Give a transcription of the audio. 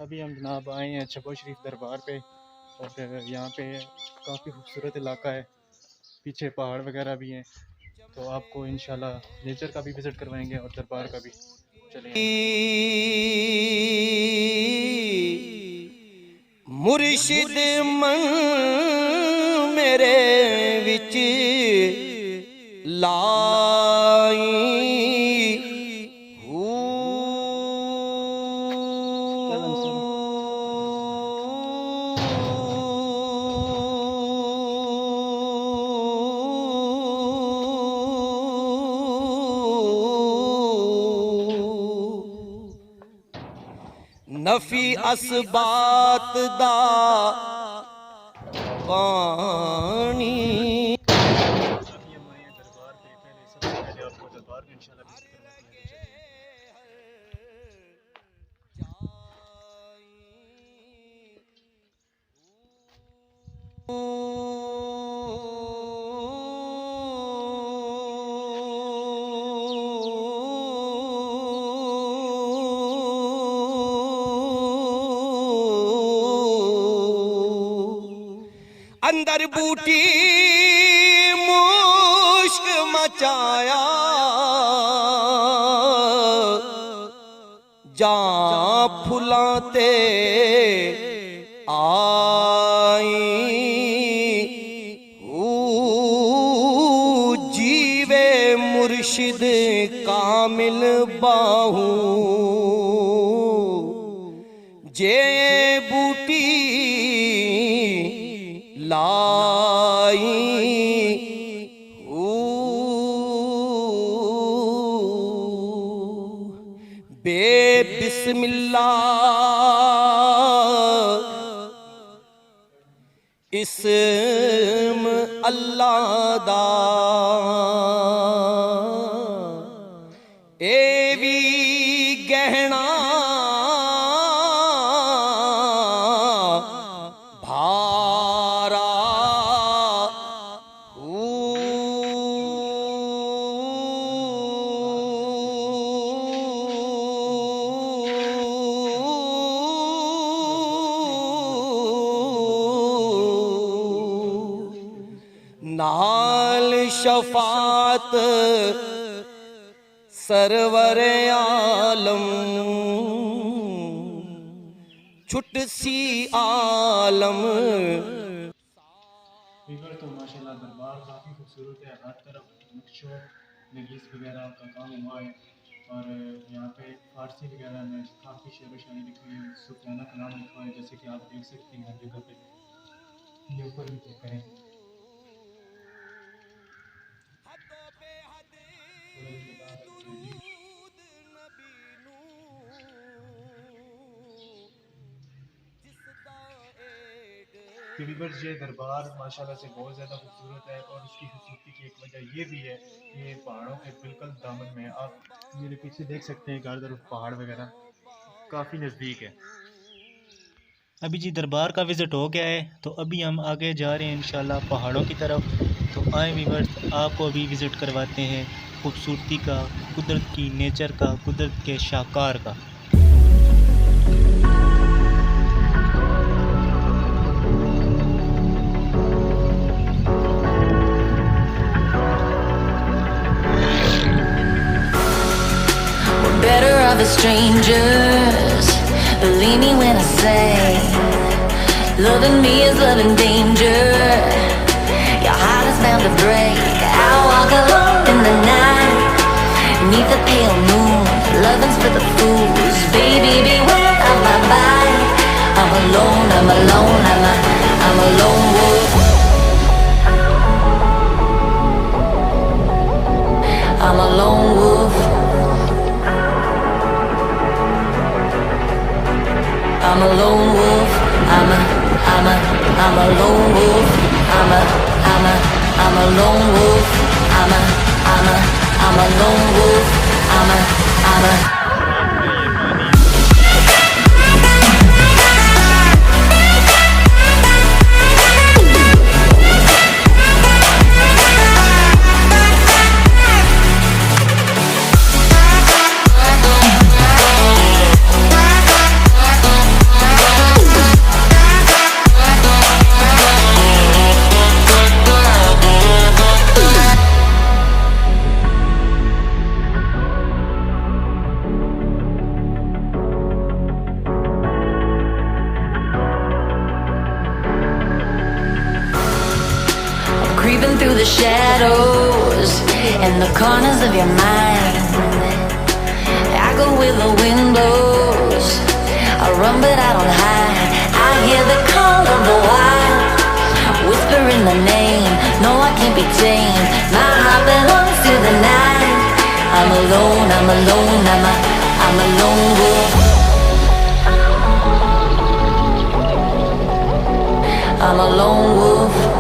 अभी हम जनाब आए हैं छब्बो शरीफ दरबार पे और यहाँ पे काफ़ी खूबसूरत इलाका है, पीछे पहाड़ वगैरह भी हैं, तो आपको इंशाल्लाह नेचर का भी विज़िट करवाएंगे और दरबार का भी। चलिए। मुर्शिद मन मेरे विच लाई नफी असबात दा पानी। अभी हम आए हैं दरबार पे, पहले सबसे पहले आपको दरबार का इंशाल्लाह विज़िट करवाते हैं। अंदर बूटी मुश्क मचाया जा फुलाते आई जीवे मुर्शिद कामिल बाहू जे बूटी लाई बे बिस्मिल्लाह इसम अल्लाह दा ए भी गहना नाल शफात सरवर आलम छुट सी आलम। तो माशाल्लाह दरबार काफ़ी खूबसूरत है, हर तरफ नक्शों नगीस वगैरह का काम हुआ है और यहाँ पे फारसी वगैरह में काफ़ी शेर व शायरी लिखी हुई है, सूफियाना कलाम लिखा है, जैसे कि आप देख सकते हैं हर जगह पे। ये ऊपर भी चेक करें। व्यूअर्स, ये दरबार माशाल्लाह से बहुत ज़्यादा खूबसूरत है और उसकी खूबसूरती की एक वजह ये भी है कि ये पहाड़ों के बिल्कुल दामन में, आप मेरे पीछे देख सकते हैं चारों तरफ पहाड़ वगैरह काफ़ी नज़दीक है। अभी जी दरबार का विज़िट हो गया है, तो अभी हम आगे जा रहे हैं इंशाल्लाह पहाड़ों की तरफ। तो आए व्यूअर्स, आपको अभी विज़िट करवाते हैं खूबसूरती का, कुदरत की, नेचर का, कुदरत के शाहकार का। Better off as strangers. Believe me when I say, loving me is loving danger. Your heart is bound to break. I walk alone in the night, neath the pale moon. Loving's for the fools. Baby, beware of my bite. I'm alone, I'm alone, I'm a lone wolf. I'm a lone wolf. I'm a lone wolf. I'm a lone wolf. I'm a lone wolf. I'm a lone wolf. I'm a through the shadows and the corners of your mind. I go where the wind blows, I run but I don't hide. I hear the call of the wild, whispering the name. No, I can't be tamed. My heart belongs to the night. I'm alone, I'm alone, I'm a lone wolf. I'm a lone wolf.